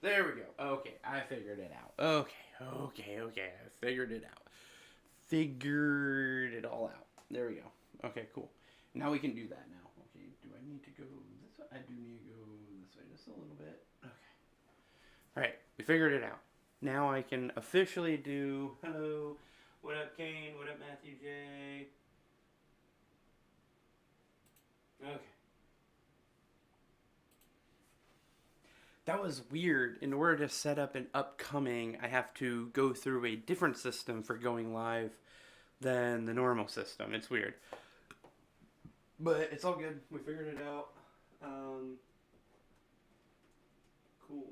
There we go. Okay, I figured it out. Okay. I figured it out. Figured it all out. There we go. Okay, cool. Now we can do that now. Okay, do I need to go this way? I do need to go this way just a little bit. Okay. Alright, we figured it out. Now I can officially do hello. What up, Kane? What up, Matthew J? Okay. That was weird. In order to set up an upcoming, I have to go through a different system for going live than the normal system. It's weird. But it's all good. We figured it out. Cool.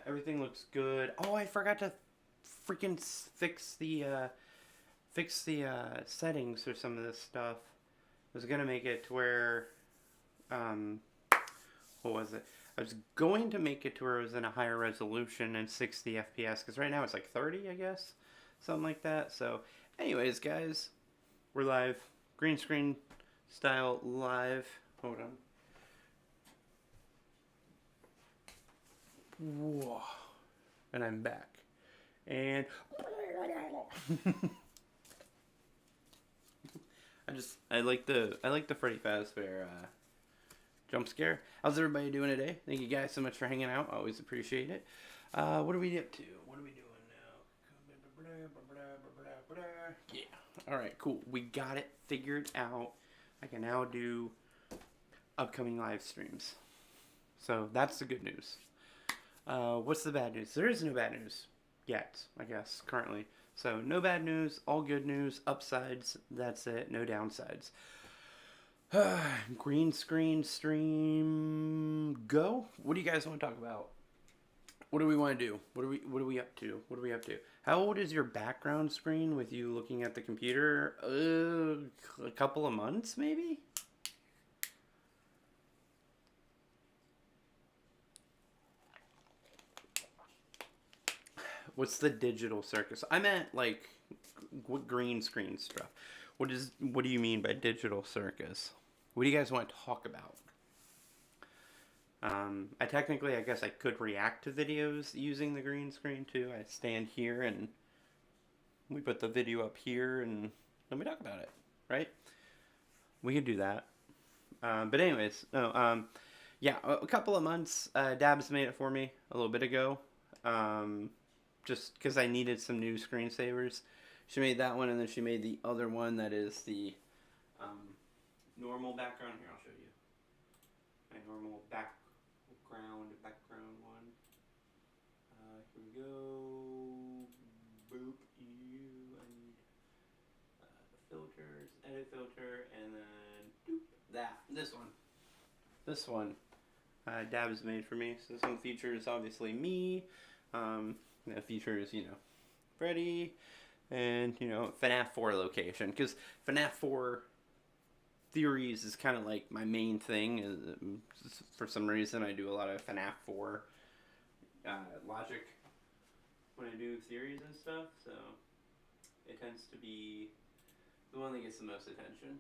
Everything looks good. Oh, I forgot to freaking fix the settings for some of this stuff. I was gonna make it to where um, what was it? I was going to make it to where it was in a higher resolution and 60 FPS because right now it's like 30, I guess, something like that. So, anyways, guys, we're live, green screen style live. Hold on. Whoa. And I'm back. And I like the Freddy Fazbear jump scare. How's everybody doing today? Thank you guys so much for hanging out. Always appreciate it. What are we up to? What are we doing now? Yeah. All right. Cool. We got it figured out. I can now do upcoming live streams. So that's the good news. What's the bad news? There is no bad news yet, I guess, currently. So no bad news, all good news, upsides, that's it, no downsides. Green screen stream go. What do you guys want to talk about? What do we want to do? What are we up to? What are we up to? How old is your background screen with you looking at the computer? A couple of months maybe? What's the digital circus? I meant like what green screen stuff. What do you mean by digital circus? What do you guys want to talk about? I guess I could react to videos using the green screen too. I stand here and we put the video up here and then we talk about it, right? We could do that. But anyways, no. Yeah, a couple of months. Dabs made it for me a little bit ago. Just because I needed some new screensavers. She made that one, and then she made the other one that is the normal background. Here, I'll show you. My normal background one. Here we go. Boop. I need the filters, edit filter, and then doop, this one. This one. Dabs made for me. So this one features obviously me. It features, Freddy, and, FNAF 4 location. Because FNAF 4 theories is kind of like my main thing. For some reason, I do a lot of FNAF 4 logic when I do theories and stuff. So it tends to be the one that gets the most attention.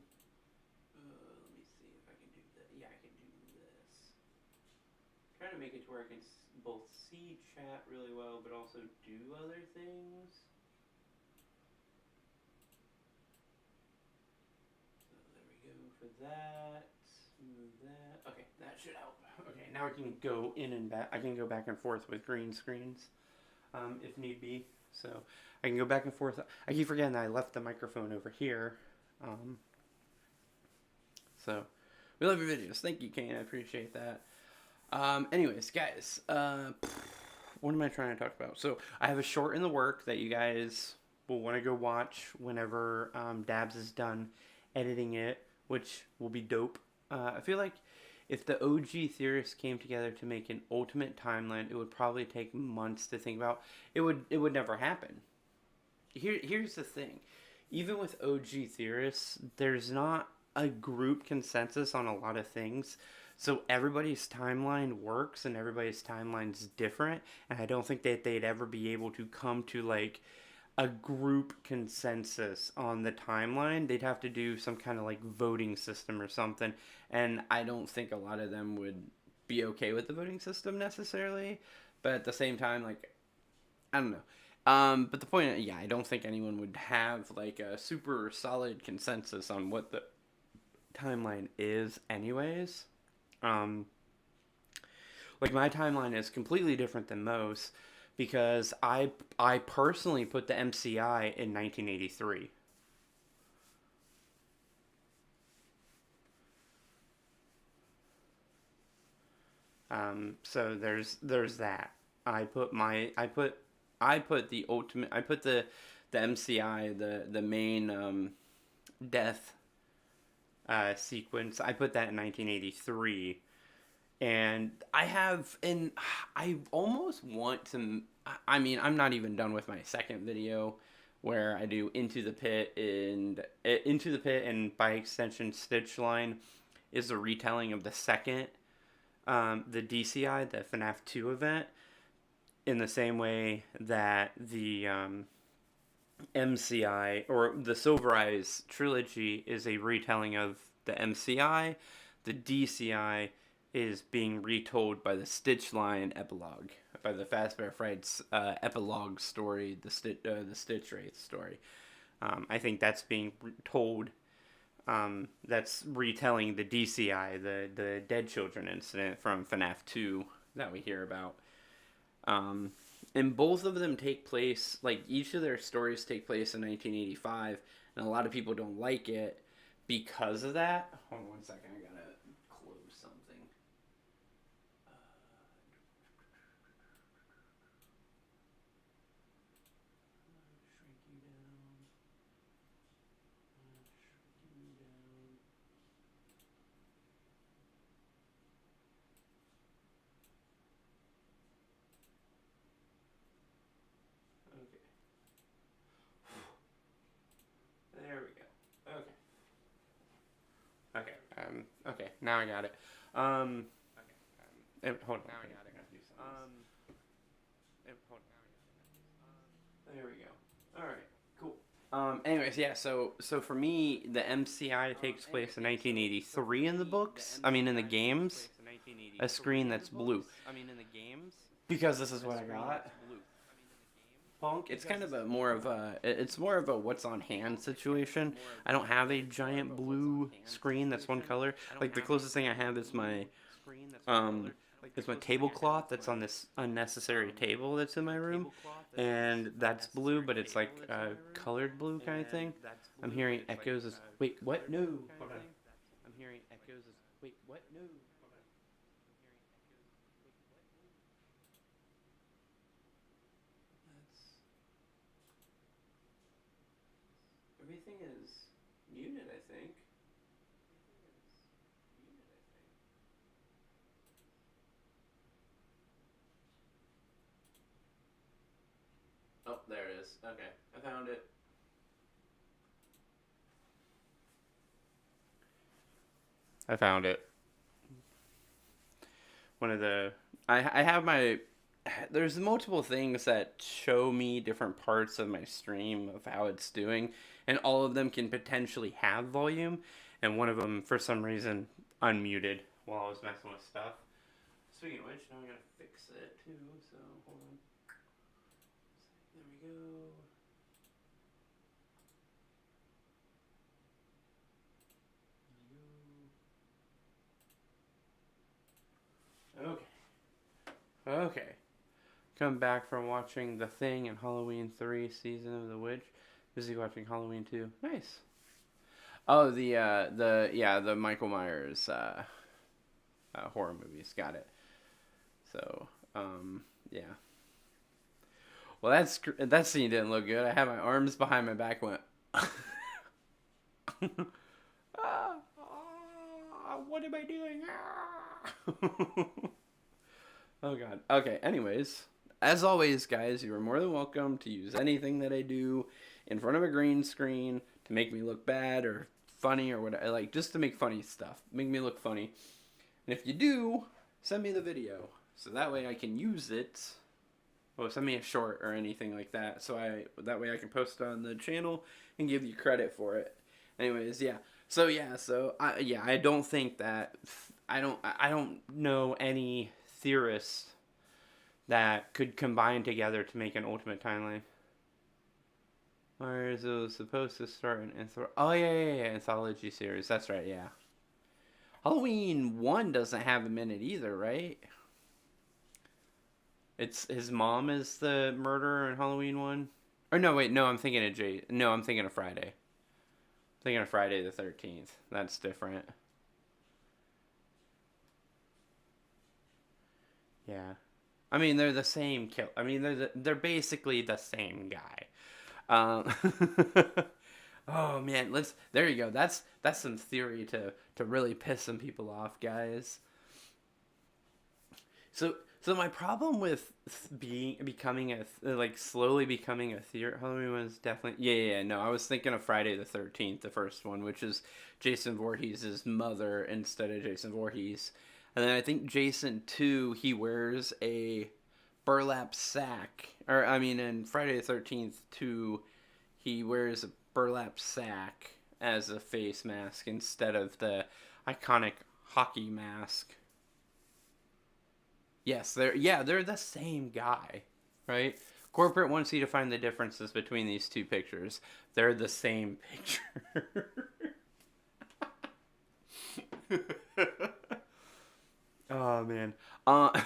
Let me see if I can do that. Yeah, I can do this. Trying to make it to where I can both see chat really well, but also do other things. So there we go for that. Move that. Okay, that should help. Okay, now I can go in and back. I can go back and forth with green screens, if need be. So I can go back and forth. I keep forgetting that I left the microphone over here. So we love your videos. Thank you, Kane. I appreciate that. Anyways, guys, what am I trying to talk about? So I have a short in the work that you guys will want to go watch whenever Dabs is done editing it, which will be dope. I feel like if the OG theorists came together to make an ultimate timeline, it would probably take months to think about. It would never happen. Here's the thing. Even with OG theorists, there's not a group consensus on a lot of things. So everybody's timeline works and everybody's timeline's different. And I don't think that they'd ever be able to come to like a group consensus on the timeline. They'd have to do some kind of like voting system or something. And I don't think a lot of them would be okay with the voting system necessarily, but at the same time, like, I don't know. But the point, yeah, I don't think anyone would have like a super solid consensus on what the timeline is, anyways. Um, like my timeline is completely different than most because I personally put the MCI in 1983. So there's that. I put the ultimate. I put the MCI, the main death sequence. I put that in 1983, and I almost want to. I mean, I'm not even done with my second video, where I do into the pit, and by extension, Stitch Line is a retelling of the second, the DCI, the FNAF 2 event, in the same way that the MCI or the Silver Eyes trilogy is a retelling of the MCI. The DCI is being retold by the Stitch Line epilogue, by the Fazbear Frights epilogue story, the Stitch Wraith story. I think that's being told. That's retelling the DCI, the Dead Children incident from FNAF 2 that we hear about. And both of them take place, like each of their stories take place in 1985, and a lot of people don't like it because of that. Hold on one second, I gotta close something. Shrink you down. Shrink you down. Okay. There we go. Okay. Okay. Okay. Now I got it. Hold on. Now I got it. Hold on. There we go. All right. Cool. Anyways, yeah. So for me, the MCI takes place in 1983 in the books. I mean, in the games, a screen that's blue. Because this is what I got. Punk. It's kind of a more of a it's more of a what's on hand situation. I don't have a giant blue screen that's one color. Like the closest thing I have um is my tablecloth that's on this unnecessary table that's in my room, and that's blue, but it's like a colored blue kind of thing. I'm hearing echoes. Wait, what? No. Hold on. I'm hearing echoes. Wait, what? No. That's everything is muted, I think. Oh, there it is. Okay, I found it. I found it. One of the I have my there's multiple things that show me different parts of my stream of how it's doing, and all of them can potentially have volume, and one of them for some reason unmuted while I was messing with stuff. Speaking of which, now I'm gonna fix it too. So hold on. There we go. Okay. Okay. Come back from watching The Thing and Halloween 3 Season of the Witch. Busy watching Halloween 2. Nice. Oh, the Michael Myers horror movies. Got it. So, yeah. Well, that scene didn't look good. I had my arms behind my back, went. Ah, what am I doing? Oh god. Okay, anyways, as always, guys, you are more than welcome to use anything that I do in front of a green screen to make me look bad or funny or whatever, like just to make funny stuff. Make me look funny. And if you do, send me the video so that way I can use it. Well, send me a short or anything like that that way I can post it on the channel and give you credit for it. Anyways, yeah. So I don't think that I don't know any theorists that could combine together to make an ultimate timeline. Or is it supposed to start an oh yeah, anthology series. That's right, yeah. Halloween 1 doesn't have him in it either, right? It's his mom is the murderer in Halloween 1. Or no, wait, no, I'm thinking of No, I'm thinking of Friday. I'm thinking of Friday the 13th. That's different. Yeah. I mean, they're the same kill. I mean, they're basically the same guy. Um, oh man, let's. There you go. That's some theory to really piss some people off, guys. So my problem with becoming a like slowly becoming a theory. Halloween was definitely yeah. No, I was thinking of Friday the 13th, the first one, which is Jason Voorhees' mother instead of Jason Voorhees. And then I think Jason 2, he wears a burlap sack. Or, I mean, in Friday the 13th 2, he wears a burlap sack as a face mask instead of the iconic hockey mask. Yes, they're the same guy, right? Corporate wants you to find the differences between these two pictures. They're the same picture. Oh man. But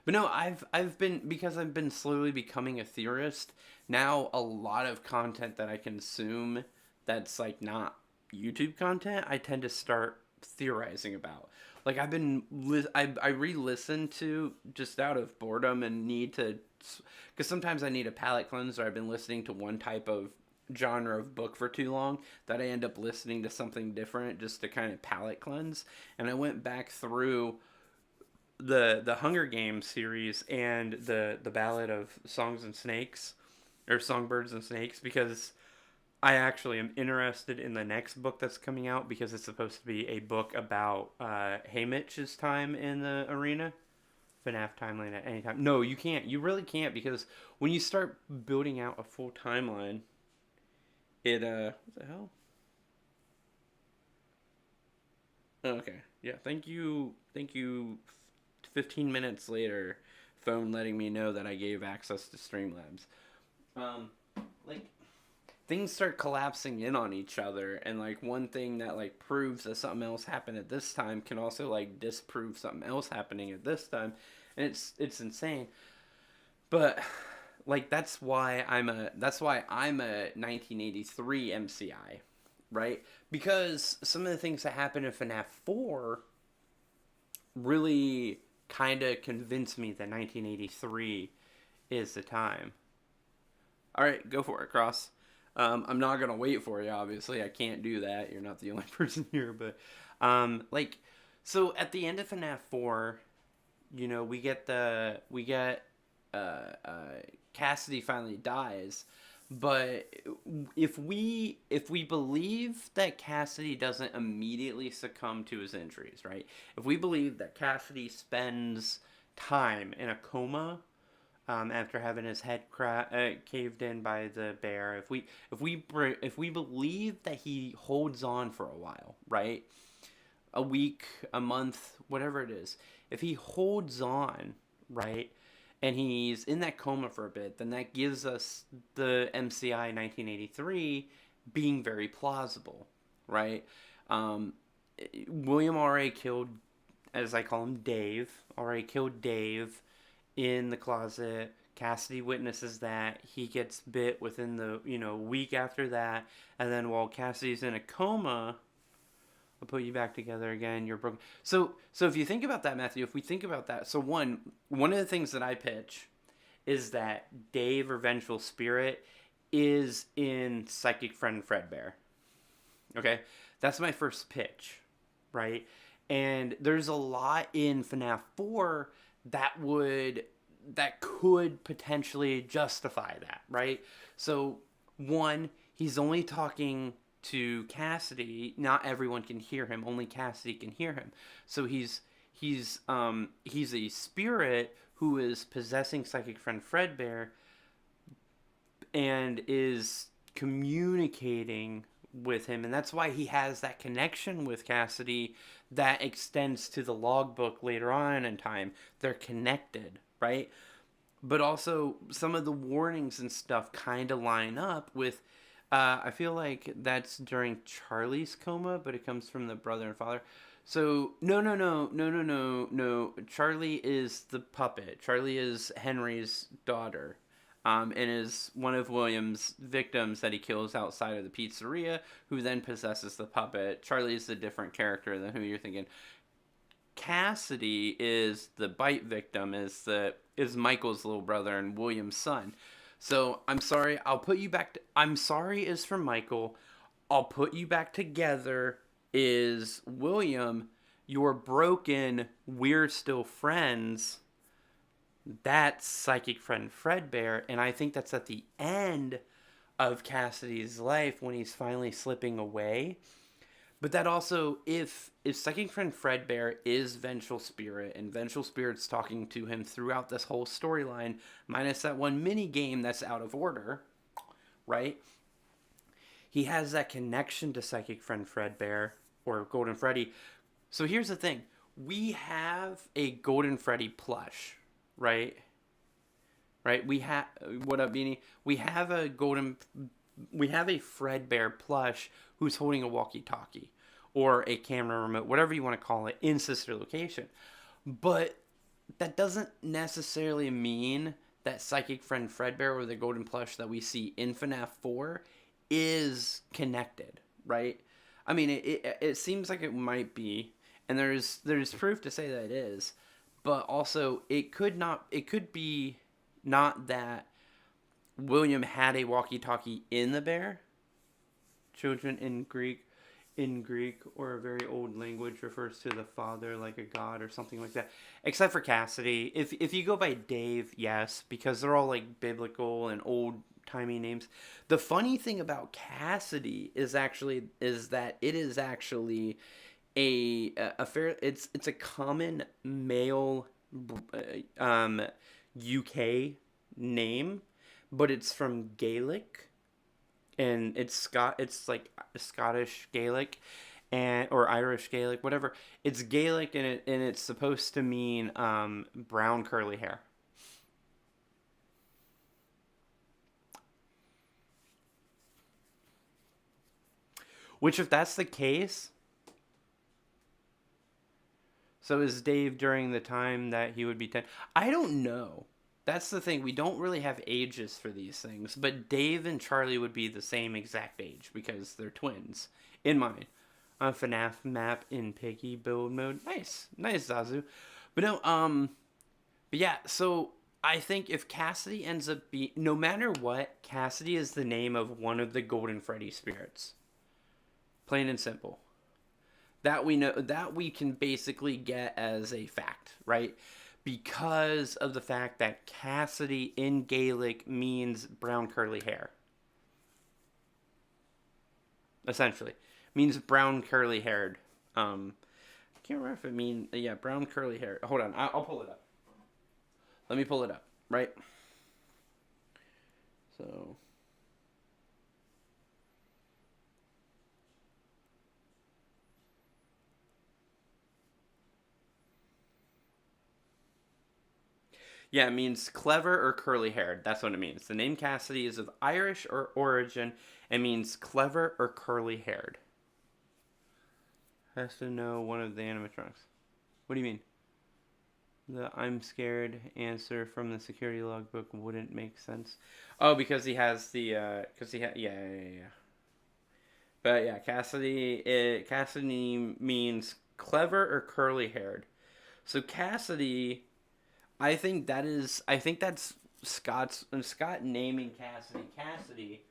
no, I've been because I've been slowly becoming a theorist. Now a lot of content that I consume that's like not YouTube content, I tend to start theorizing about. Like I re-listen to just out of boredom and need to, because sometimes I need a palate cleanser. I've been listening to one type of genre of book for too long that I end up listening to something different just to kind of palate cleanse. And I went back through the Hunger Games series and the Ballad of Songs and Snakes, or Songbirds and Snakes, because I actually am interested in the next book that's coming out because it's supposed to be a book about Haymitch's time in the arena. FNAF timeline at any time. No, you can't. You really can't, because when you start building out a full timeline, it what the hell? Okay. Yeah, thank you. 15 minutes later, phone letting me know that I gave access to Streamlabs. Um like things start collapsing in on each other, and like one thing that like proves that something else happened at this time can also like disprove something else happening at this time, and it's insane. But like that's why I'm a 1983 MCI, right? Because some of the things that happen in FNAF 4 really kind of convinced me that 1983 is the time. All right, go for it, Cross. I'm not gonna wait for you. Obviously, I can't do that. You're not the only person here, but like, so at the end of FNAF 4, you know, we get Cassidy finally dies, but if we believe that Cassidy doesn't immediately succumb to his injuries, right? If we believe that Cassidy spends time in a coma after having his head caved in by the bear, if we believe that he holds on for a while, right? A week, a month, whatever it is, if he holds on, right, and he's in that coma for a bit, then that gives us the MCI 1983 being very plausible, right? Um, William already killed, as I call him, Dave. Already killed Dave in the closet. Cassidy witnesses that. He gets bit within the week after that, and then while Cassidy's in a coma, I'll put you back together again. You're broken. So if you think about that, Matthew, if we think about that, so one of the things that I pitch is that Dave or Vengeful Spirit is in Psychic Friend Fredbear. Okay, that's my first pitch, right? And there's a lot in FNAF 4 that could potentially justify that, right? So one, he's only talking to Cassidy. Not everyone can hear him. Only Cassidy can hear him. So he's a spirit who is possessing Psychic Friend Fredbear and is communicating with him, and that's why he has that connection with Cassidy that extends to the logbook later on in time. They're connected, right? But also some of the warnings and stuff kind of line up with. I feel like that's during Charlie's coma, but it comes from the brother and father. So no. Charlie is the puppet. Charlie is Henry's daughter, and is one of William's victims that he kills outside of the pizzeria, who then possesses the puppet. Charlie is a different character than who you're thinking. Cassidy is the bite victim, is Michael's little brother and William's son. So I'm sorry, I'll put you back. I'm sorry is from Michael. I'll put you back together is William. You're broken. We're still friends. That's Psychic Friend Fredbear, and I think that's at the end of Cassidy's life when he's finally slipping away. But that also, if Psychic Friend Fredbear is Vengeful Spirit, and Vengeful Spirit's talking to him throughout this whole storyline, minus that one mini game that's out of order, right? He has that connection to Psychic Friend Fredbear, or Golden Freddy. So here's the thing. We have a Golden Freddy plush, right? Right? What up, Beanie? We have a Fredbear plush who's holding a walkie-talkie or a camera remote, whatever you want to call it, in Sister Location. But that doesn't necessarily mean that Psychic Friend Fredbear or the golden plush that we see in FNAF 4 is connected, right? I mean, it seems like it might be, and there's proof to say that it is, but also it could be not that William had a walkie-talkie in the bear. Children in Greek, or a very old language, refers to the father like a god or something like that. Except for Cassidy. If you go by Dave, yes, because they're all like biblical and old-timey names. The funny thing about Cassidy is that it is actually a it's a common male UK name, but it's from Gaelic, and it's like Scottish Gaelic, or Irish Gaelic, whatever. It's Gaelic, and it's supposed to mean brown curly hair. Which, if that's the case, so is Dave during the time that he would be 10? I don't know. That's the thing. We don't really have ages for these things. But Dave and Charlie would be the same exact age because they're twins. In mine. A FNAF map in Piggy build mode. Nice. Nice, Zazu. But no, but yeah, so I think if Cassidy ends up no matter what, Cassidy is the name of one of the Golden Freddy spirits. Plain and simple. That we know, that we can basically get as a fact, right? Because of the fact that Cassidy in Gaelic means brown curly hair. Essentially. Means brown curly haired. I can't remember if it means, yeah, brown curly hair. Hold on, I'll pull it up. Let me pull it up, right? So... yeah, it means clever or curly-haired. That's what it means. The name Cassidy is of Irish origin and means clever or curly-haired. Has to know one of the animatronics. What do you mean? The I'm scared answer from the security logbook wouldn't make sense. Oh, because he has the, yeah. But yeah, Cassidy means clever or curly-haired. So Cassidy... I think that's Scott naming Cassidy,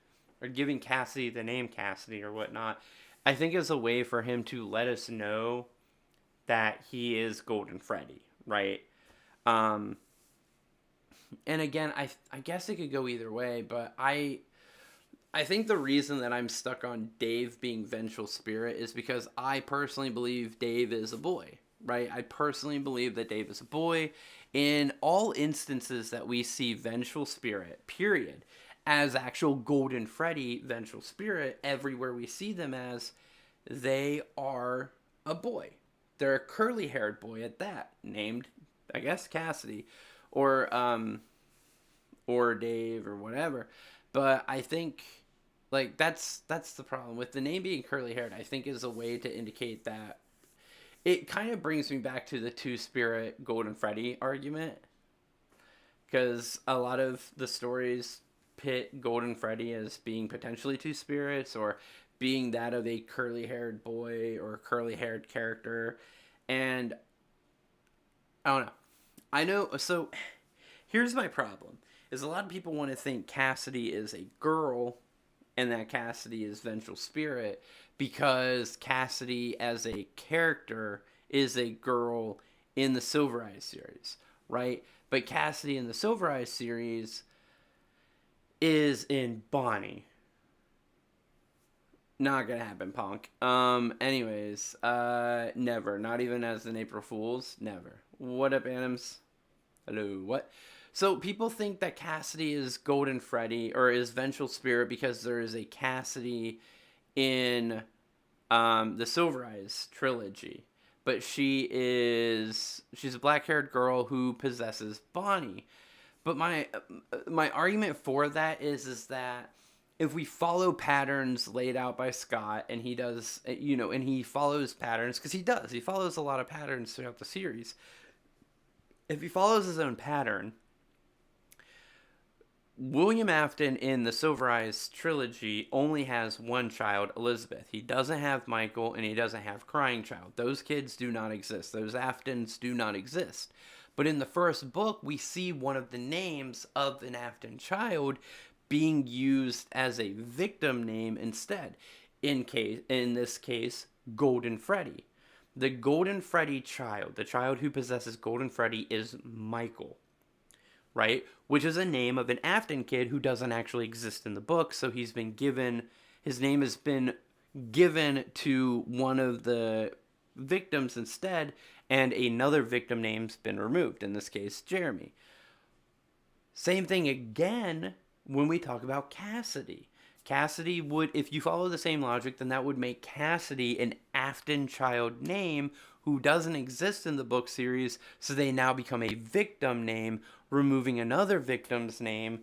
or giving Cassidy the name Cassidy or whatnot. I think is a way for him to let us know that he is Golden Freddy, right? And again, I guess it could go either way, but I think the reason that I'm stuck on Dave being Vengeful Spirit is because I personally believe Dave is a boy, right? I personally believe that Dave is a boy. In all instances that we see Vengeful Spirit, period, as actual Golden Freddy, Vengeful Spirit, everywhere we see them as, they are a boy. They're a curly-haired boy at that, named, I guess, Cassidy, or Dave or whatever. But I think, like, that's the problem with the name being curly-haired. I think is a way to indicate that. It kind of brings me back to the two-spirit Golden Freddy argument, because a lot of the stories pit Golden Freddy as being potentially two spirits, or being that of a curly-haired boy or curly-haired character. And I don't know. I know, so here's my problem. Is a lot of people want to think Cassidy is a girl and that Cassidy is Vengeful Spirit because Cassidy as a character is a girl in the Silver Eyes series, right? But Cassidy in the Silver Eyes series is in Bonnie. Not gonna happen, punk. Anyways, never. Not even as an April Fool's. Never. What up, Adams? Hello. What? So people think that Cassidy is Golden Freddy or is Vengeful Spirit because there is a Cassidy in the Silver Eyes trilogy. But she's a black-haired girl who possesses Bonnie. But my argument for that is that if we follow patterns laid out by Scott, and he does, and he follows patterns, because he follows a lot of patterns throughout the series. If he follows his own pattern, William Afton in the Silver Eyes trilogy only has one child, Elizabeth. He doesn't have Michael, and he doesn't have Crying Child. Those kids do not exist. Those Aftons do not exist. But in the first book, we see one of the names of an Afton child being used as a victim name instead. In this case, Golden Freddy. The Golden Freddy child, the child who possesses Golden Freddy, is Michael, right? Which is a name of an Afton kid who doesn't actually exist in the book. So his name has been given to one of the victims instead, and another victim name's been removed, in this case, Jeremy. Same thing again when we talk about Cassidy. Cassidy would, if you follow the same logic, then that would make Cassidy an Afton child name who doesn't exist in the book series, so they now become a victim name, removing another victim's name,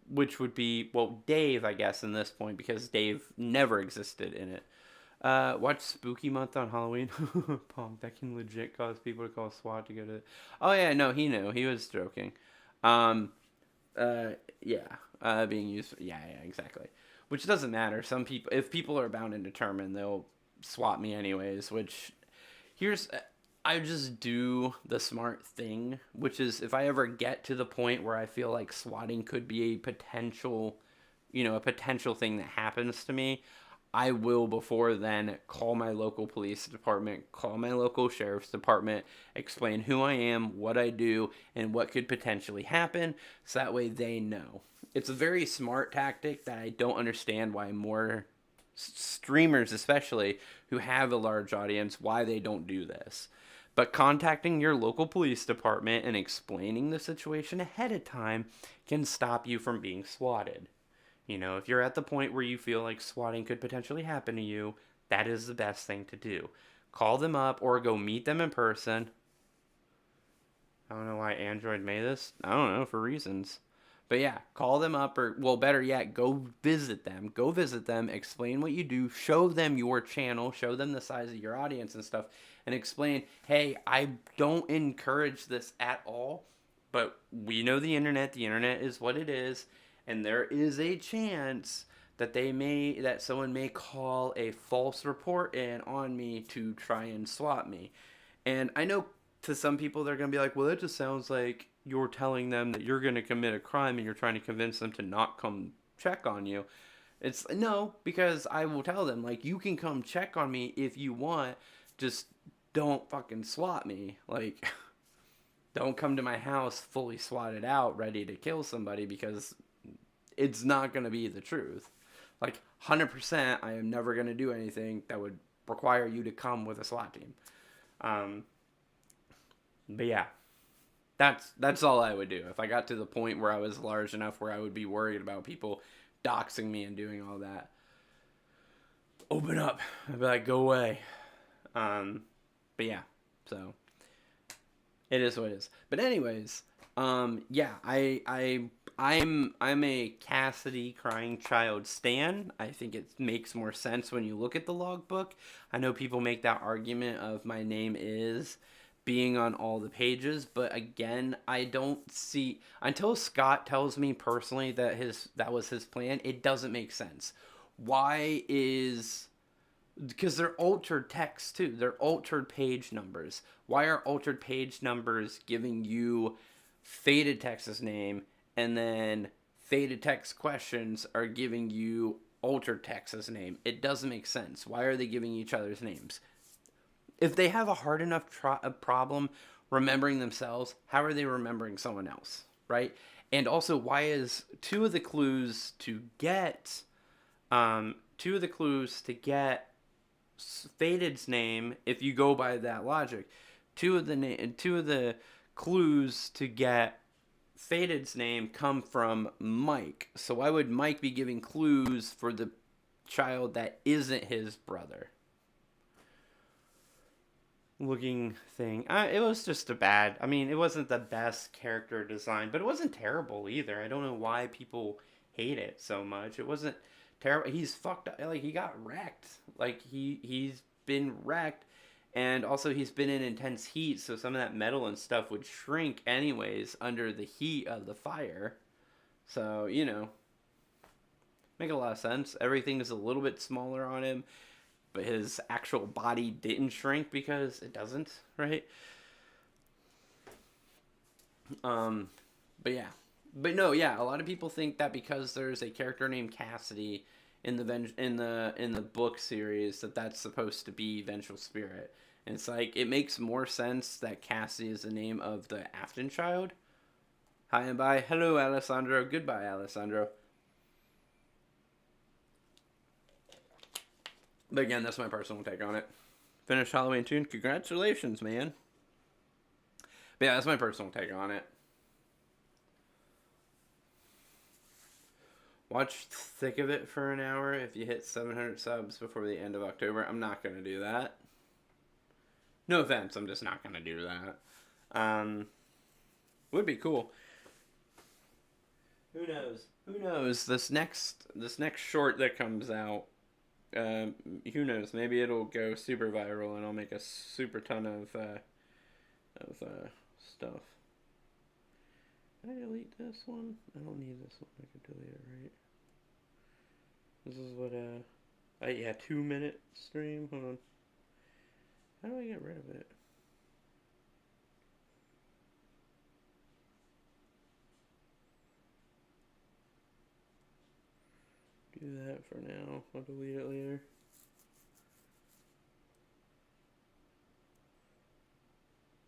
which would be, well, Dave, I guess, in this point, because Dave never existed in it. Watch Spooky Month on Halloween. Punk, that can legit cause people to call SWAT to go to... Oh, yeah, no, he knew. He was joking. Being used... Yeah, exactly. Which doesn't matter. Some people... If people are bound and determined, they'll swat me anyways, which... I just do the smart thing, which is if I ever get to the point where I feel like swatting could be a potential thing that happens to me, I will before then call my local police department, call my local sheriff's department, explain who I am, what I do, and what could potentially happen, so that way they know. It's a very smart tactic that I don't understand why more streamers, especially, who have a large audience, why they don't do this. But contacting your local police department and explaining the situation ahead of time can stop you from being swatted. If you're at the point where you feel like swatting could potentially happen to you, that is the best thing to do. Call them up or go meet them in person. I don't know why Android made this. I don't know, for reasons. But yeah, call them up, or, well, better yet, go visit them. Go visit them, explain what you do, show them your channel, show them the size of your audience and stuff, and explain, hey, I don't encourage this at all, but we know the internet is what it is, and there is a chance that someone may call a false report in on me to try and swat me. And I know to some people they're going to be like, well, it just sounds like you're telling them that you're going to commit a crime and you're trying to convince them to not come check on you. It's no, because I will tell them, like, you can come check on me if you want, just don't fucking swat me. Like, don't come to my house fully swatted out, ready to kill somebody, because it's not going to be the truth. Like, 100%, I am never going to do anything that would require you to come with a SWAT team. But yeah. That's all I would do if I got to the point where I was large enough where I would be worried about people doxing me and doing all that. Open up. I'd be like, go away. But yeah, so it is what it is. But anyways, yeah, I'm a Cassidy crying child stan. I think it makes more sense when you look at the logbook. I know people make that argument of my name is being on all the pages, but again, I don't see until Scott tells me personally that was his plan, it doesn't make sense. Why is because they're altered text too. They're altered page numbers. Why are altered page numbers giving you faded text's name and then faded text questions are giving you altered text's name? It doesn't make sense. Why are they giving each other's names? If they have a hard enough problem remembering themselves, how are they remembering someone else, right? And also, why is two of the clues to get Faded's name, if you go by that logic, two of the clues to get Faded's name come from Mike. So why would Mike be giving clues for the child that isn't his brother? Looking thing. It was just a bad. I mean, it wasn't the best character design, but it wasn't terrible either. I don't know why people hate it so much. It wasn't terrible. He's fucked up. Like he got wrecked. Like he's been wrecked, and also he's been in intense heat, so some of that metal and stuff would shrink anyways under the heat of the fire. So make a lot of sense. Everything is a little bit smaller on him, but his actual body didn't shrink because it doesn't, right? But yeah. But no, yeah, a lot of people think that because there's a character named Cassidy in the book series that's supposed to be Vengeful Spirit. And it's like it makes more sense that Cassidy is the name of the Afton child. Hi and bye. Hello, Alessandro. Goodbye, Alessandro. But again, that's my personal take on it. Finished Halloween Tune. Congratulations, man. But yeah, that's my personal take on it. Watch Thick of It for an hour if you hit 700 subs before the end of October. I'm not going to do that. No offense, I'm just not going to do that. Would be cool. Who knows? Who knows? This next short that comes out, who knows? Maybe it'll go super viral and I'll make a super ton of stuff. Can I delete this one? I don't need this one. I can delete it, right? This is what, 2-minute stream. Hold on. How do I get rid of it? Do that for now. I'll delete it later.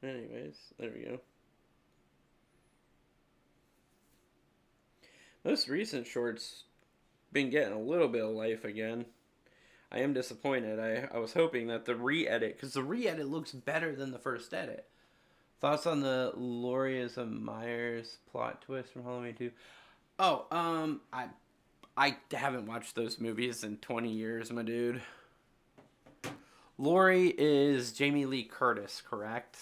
Anyways, there we go. Most recent shorts been getting a little bit of life again. I am disappointed. I was hoping that the re-edit, because the re-edit looks better than the first edit. Thoughts on the Laurie Myers plot twist from Halloween 2? Oh, I haven't watched those movies in 20 years, my dude. Laurie is Jamie Lee Curtis, correct?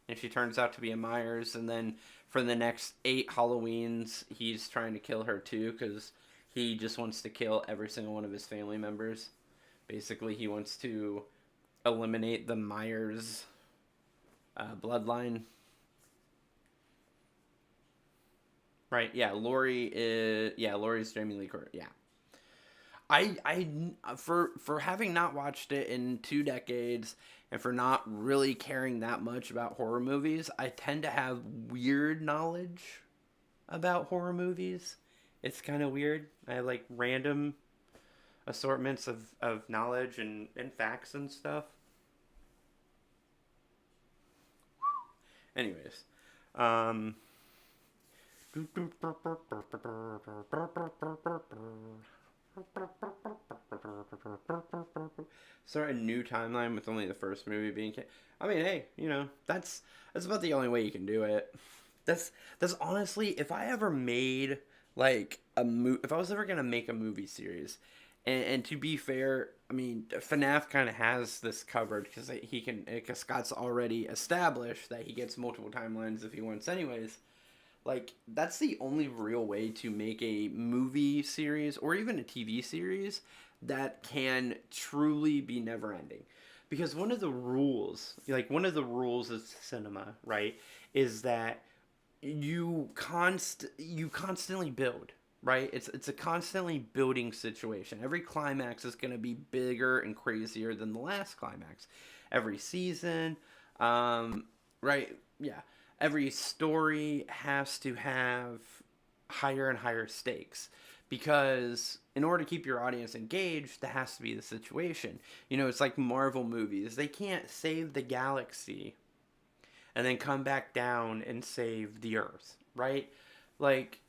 And she turns out to be a Myers, and then for the next 8 Halloweens, he's trying to kill her too, because he just wants to kill every single one of his family members. Basically, he wants to eliminate the Myers bloodline. Right, yeah, Laurie's Jamie Lee Curtis, yeah. For having not watched it in 2 decades and for not really caring that much about horror movies, I tend to have weird knowledge about horror movies. It's kind of weird. I have like random assortments of knowledge and facts and stuff. Anyways, start a new timeline with only the first movie being. I mean, hey, that's about the only way you can do it. That's that's honestly, if I ever made like if I was ever gonna make a movie series, and to be fair, I mean, FNAF kind of has this covered because Scott's already established that he gets multiple timelines if he wants, anyways. Like, that's the only real way to make a movie series or even a TV series that can truly be never ending. Because one of the rules of cinema, right, is that you constantly build, right? It's a constantly building situation. Every climax is going to be bigger and crazier than the last climax. Every season, right? Yeah. Every story has to have higher and higher stakes because in order to keep your audience engaged, that has to be the situation. It's like Marvel movies. They can't save the galaxy and then come back down and save the Earth, right? Like,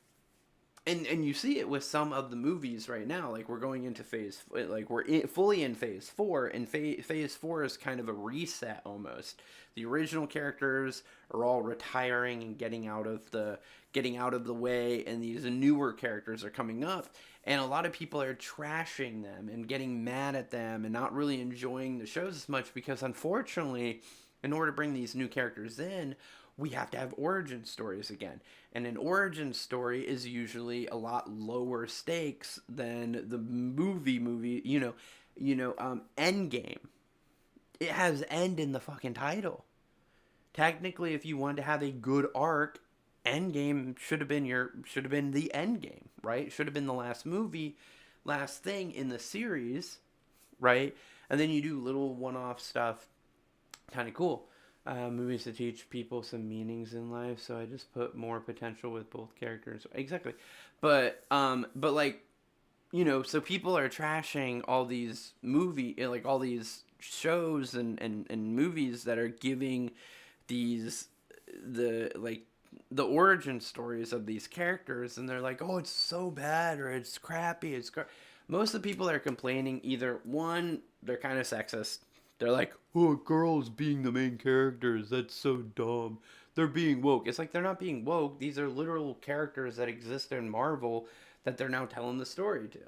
and you see it with some of the movies right now. Like, we're going into fully in phase 4, and phase 4 is kind of a reset almost. The original characters are all retiring and getting out of the way, and these newer characters are coming up, and a lot of people are trashing them and getting mad at them and not really enjoying the shows as much because, unfortunately, in order to bring these new characters in, we have to have origin stories again. And an origin story is usually a lot lower stakes than the movie, end game. It has end in the fucking title. Technically, if you wanted to have a good arc, Endgame should have been the end game, right? Should have been the last movie, last thing in the series, right? And then you do little one-off stuff, kind of cool. Movies to teach people some meanings in life, so I just put more potential with both characters. Exactly, but like, so people are trashing all these all these shows and movies that are giving these the origin stories of these characters, and they're like, oh, it's so bad, or it's crappy. Most of the people that are complaining, either one, they're kind of sexist. They're like, oh, girls being the main characters, that's so dumb. They're being woke. It's like, they're not being woke. These are literal characters that exist in Marvel that they're now telling the story to.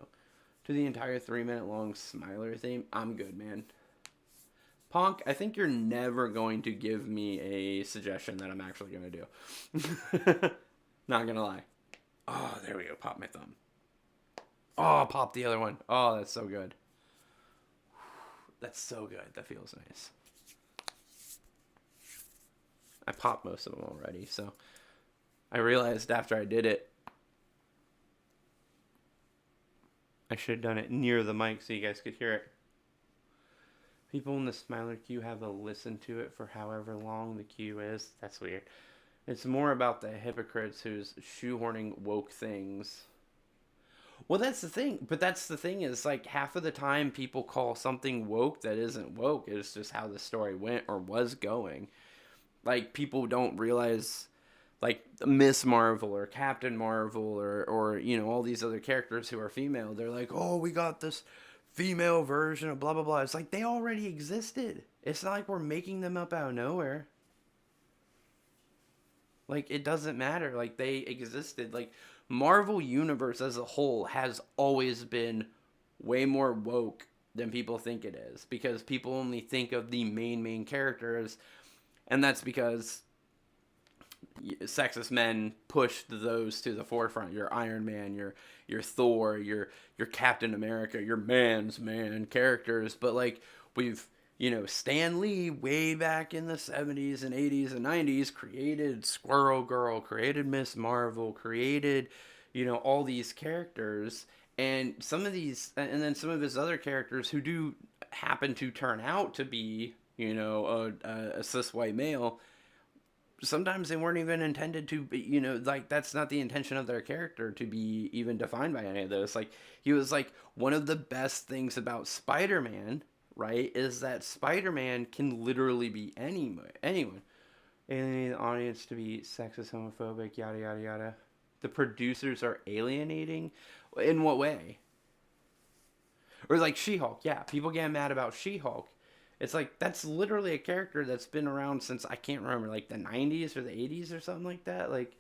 To the entire 3-minute long Smiler theme, I'm good, man. Ponk, I think you're never going to give me a suggestion that I'm actually going to do. Not going to lie. Oh, there we go. Pop my thumb. Oh, pop the other one. Oh, that's so good. That's so good. That feels nice. I popped most of them already, so I realized after I did it, I should have done it near the mic so you guys could hear it. People in the Smiler queue have to listen to it for however long the queue is. That's weird. It's more about the hypocrites who's shoehorning woke things. Well, that's the thing. But that's the thing is, like, half of the time people call something woke that isn't woke. It's just how the story went or was going. Like, people don't realize, like, Miss Marvel or Captain Marvel or all these other characters who are female. They're like, oh, we got this female version of blah, blah, blah. It's like, they already existed. It's not like we're making them up out of nowhere. Like, it doesn't matter. Like, they existed. Like, Marvel Universe as a whole has always been way more woke than people think it is. Because people only think of the main characters. And that's because sexist men pushed those to the forefront. Your Iron Man, your Thor, your Captain America, your man's man characters. But, like, we've... Stan Lee, way back in the 70s and 80s and 90s, created Squirrel Girl, created Miss Marvel, created, all these characters. And then some of his other characters who do happen to turn out to be, a cis white male, sometimes they weren't even intended to be, that's not the intention of their character to be even defined by any of those. Like, he was like, one of the best things about Spider-Man, right, is that Spider-Man can literally be anyone. Alienating the audience to be sexist, homophobic, yada, yada, yada. The producers are alienating? In what way? Or like She-Hulk. Yeah, people get mad about She-Hulk. It's like that's literally a character that's been around since I can't remember, like the 90s or the 80s or something like that. Like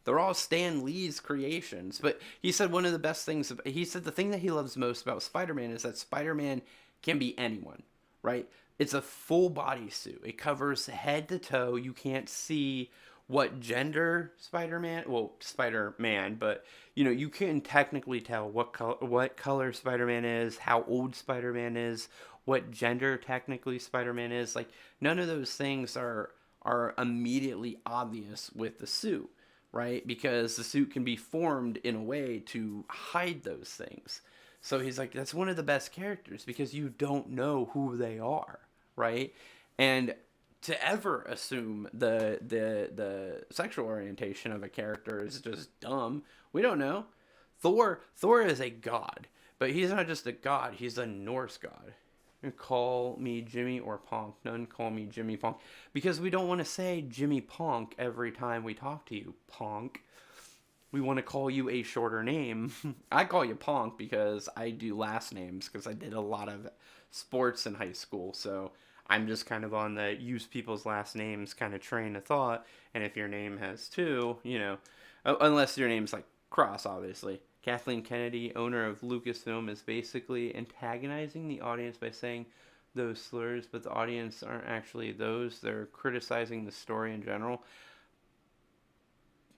they're all Stan Lee's creations. But he said one of the best things, he said the thing that he loves most about Spider-Man is that Spider-Man can be anyone, right? It's a full body suit. It covers head to toe. You can't see what gender Spider-Man, but you can technically tell what color Spider-Man is, how old Spider-Man is, what gender technically Spider-Man is. Like none of those things are immediately obvious with the suit, right? Because the suit can be formed in a way to hide those things. So he's like, that's one of the best characters because you don't know who they are, right? And to ever assume the sexual orientation of a character is just dumb. We don't know. Thor is a god, but he's not just a god, he's a Norse god. Call me Jimmy or Ponk. None call me Jimmy Ponk. Because we don't want to say Jimmy Ponk every time we talk to you, Ponk. We want to call you a shorter name. I call you Ponk because I do last names because I did a lot of sports in high school. So I'm just kind of on the use people's last names kind of train of thought. And if your name has two, unless your name's like Cross, obviously. Kathleen Kennedy, owner of Lucasfilm, is basically antagonizing the audience by saying those slurs, but the audience aren't actually those. They're criticizing the story in general.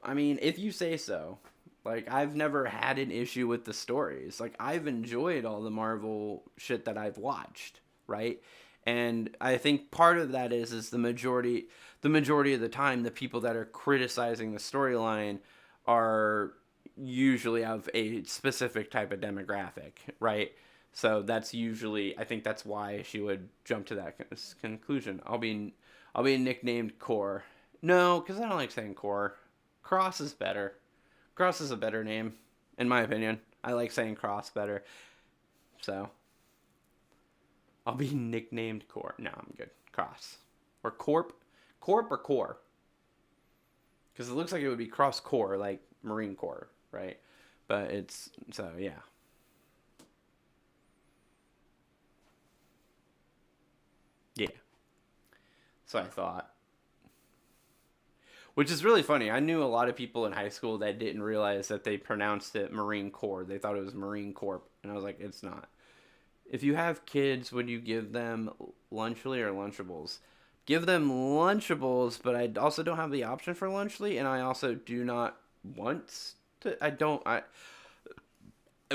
I mean, if you say so. Like, I've never had an issue with the stories. Like, I've enjoyed all the Marvel shit that I've watched, right? And I think part of that is the majority of the time, the people that are criticizing the storyline are usually of a specific type of demographic, right? So that's usually, I think that's why she would jump to that conclusion. I'll be nicknamed Core. No, because I don't like saying Core. Cross is better. Cross is a better name, in my opinion. I like saying Cross better. So I'll be nicknamed Core. No, I'm good. Cross. Or Corp. Corp or Core? Because it looks like it would be Cross Corps, like Marine Corps, right? But it's, so yeah. Yeah. So I thought. Which is really funny. I knew a lot of people in high school that didn't realize that they pronounced it Marine Corps. They thought it was Marine Corp. And I was like, it's not. If you have kids, would you give them Lunchly or Lunchables? Give them Lunchables, but I also don't have the option for Lunchly, and I also do not want to. I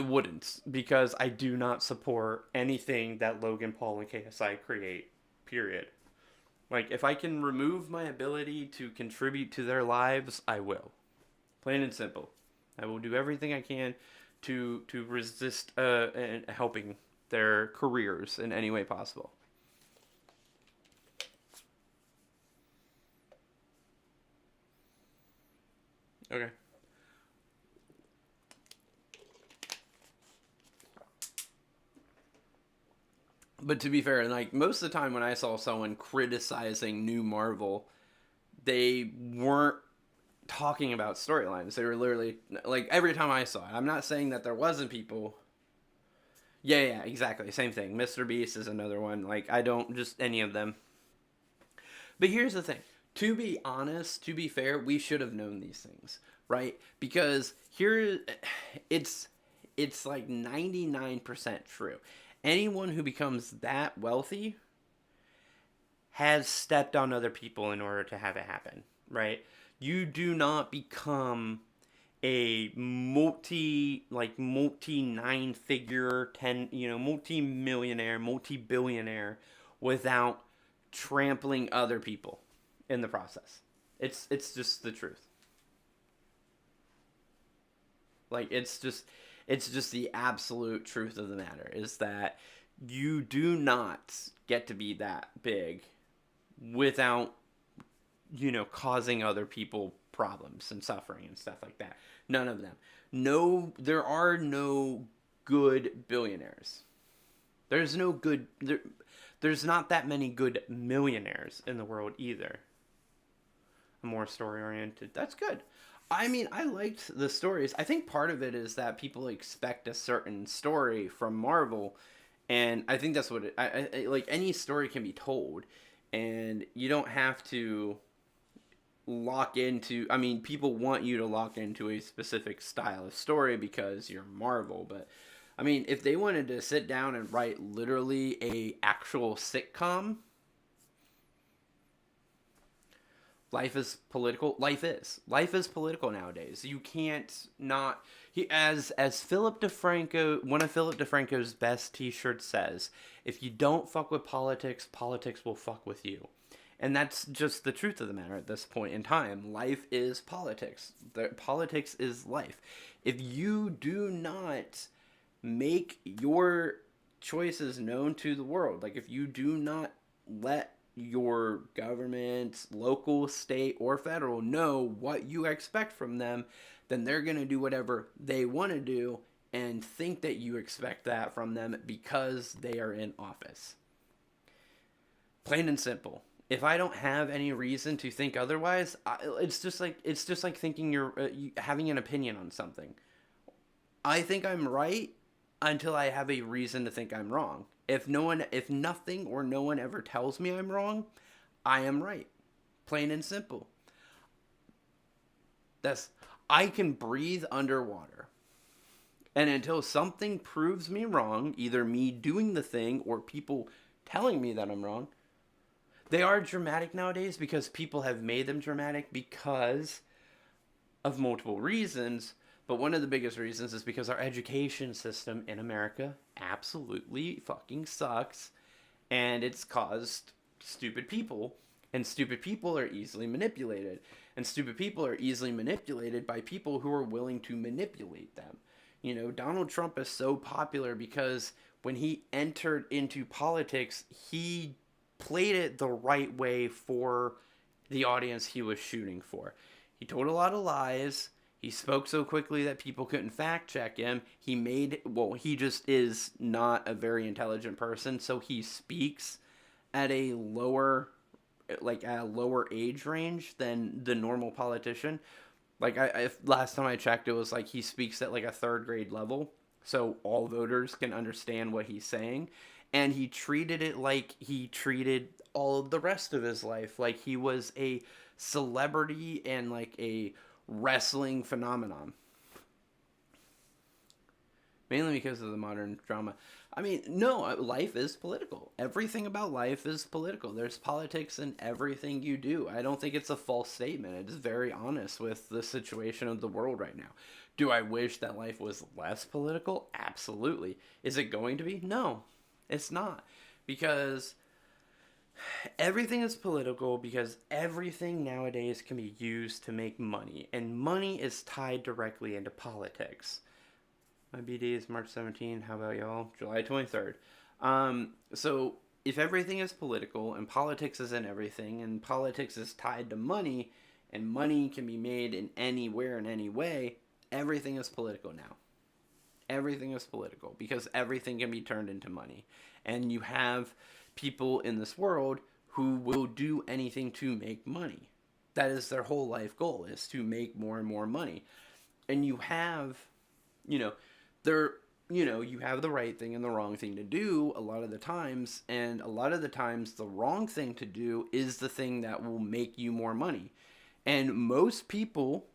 wouldn't, because I do not support anything that Logan Paul and KSI create, period. Like, if I can remove my ability to contribute to their lives, I will. Plain and simple. I will do everything I can to resist helping their careers in any way possible. Okay. But to be fair, like, most of the time when I saw someone criticizing new Marvel, they weren't talking about storylines. They were literally, like, every time I saw it. I'm not saying that there wasn't people. Yeah, exactly. Same thing. Mr. Beast is another one. Like, I don't, just any of them. But here's the thing. To be honest, to be fair, we should have known these things, right? Because here, it's like 99% true. Anyone who becomes that wealthy has stepped on other people in order to have it happen, right? You do not become a multi nine figure, multi-millionaire, multi-billionaire without trampling other people in the process. It's just the truth. Like, it's just the absolute truth of the matter is that you do not get to be that big without, causing other people problems and suffering and stuff like that. None of them. No, there are no good billionaires. There's no good, there's not that many good millionaires in the world either. More story oriented. That's good. I mean, I liked the stories. I think part of it is that people expect a certain story from Marvel, and I think that's what like any story can be told, and you don't have to lock into. I mean, people want you to lock into a specific style of story because you're Marvel, but I mean, if they wanted to sit down and write literally a actual sitcom, life is political nowadays. You can't not. He as Philip DeFranco, one of Philip DeFranco's best T-shirts says, if you don't fuck with politics, politics will fuck with you. And that's just the truth of the matter at this point in time. Life is politics. Politics is life. If you do not make your choices known to the world, like if you do not let your government, local, state, or federal know what you expect from them, then they're going to do whatever they want to do and think that you expect that from them because they are in office. Plain and simple. If I don't have any reason to think otherwise, it's just like thinking you're having an opinion on something. I think I'm right until I have a reason to think I'm wrong. If nothing or no one ever tells me I'm wrong, I am right. Plain and simple. I can breathe underwater. And until something proves me wrong, either me doing the thing or people telling me that I'm wrong, they are dramatic nowadays because people have made them dramatic because of multiple reasons. But one of the biggest reasons is because our education system in America absolutely fucking sucks. And it's caused stupid people. And stupid people are easily manipulated. And stupid people are easily manipulated by people who are willing to manipulate them. You know, Donald Trump is so popular because when he entered into politics, he played it the right way for the audience he was shooting for. He told a lot of lies. He spoke so quickly that people couldn't fact check him. He just is not a very intelligent person, so he speaks at a lower age range than the normal politician. Like last time I checked, it was like he speaks at like a third grade level, so all voters can understand what he's saying. And he treated it like he treated all of the rest of his life, like he was a celebrity and like a wrestling phenomenon. Mainly because of the modern drama. I mean, no, life is political. Everything about life is political. There's politics in everything you do. I don't think it's a false statement. It is very honest with the situation of the world right now. Do I wish that life was less political? Absolutely. Is it going to be? No, it's not. Because everything is political because everything nowadays can be used to make money. And money is tied directly into politics. My BD is March 17th. How about y'all? July 23rd. So if everything is political and politics is in everything and politics is tied to money and money can be made in anywhere in any way, everything is political now. Everything is political because everything can be turned into money. And you have people in this world who will do anything to make money. That is their whole life goal, is to make more and more money. And you have, you have the right thing and the wrong thing to do a lot of the times. And a lot of the times the wrong thing to do is the thing that will make you more money. And most people,